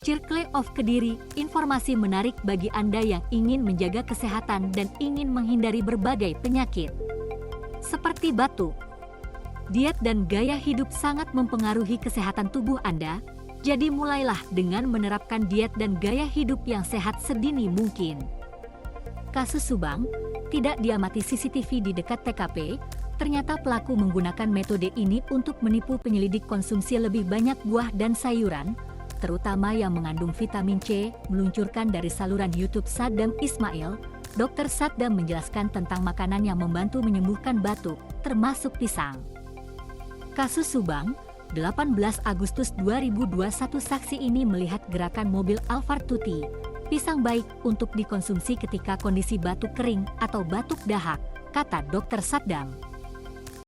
Circle of Kediri, informasi menarik bagi Anda yang ingin menjaga kesehatan dan ingin menghindari berbagai penyakit. Seperti batuk. Diet dan gaya hidup sangat mempengaruhi kesehatan tubuh Anda, jadi mulailah dengan menerapkan diet dan gaya hidup yang sehat sedini mungkin. Kasus Subang, tidak diamati CCTV di dekat TKP, ternyata pelaku menggunakan metode ini untuk menipu penyelidik konsumsi lebih banyak buah dan sayuran, terutama yang mengandung vitamin C, meluncurkan dari saluran YouTube Saddam Ismail. Dr. Saddam menjelaskan tentang makanan yang membantu menyembuhkan batuk, termasuk pisang. Kasus Subang, 18 Agustus 2021 saksi ini melihat gerakan mobil Alphard Tutti, pisang baik untuk dikonsumsi ketika kondisi batuk kering atau batuk dahak, kata Dr. Saddam.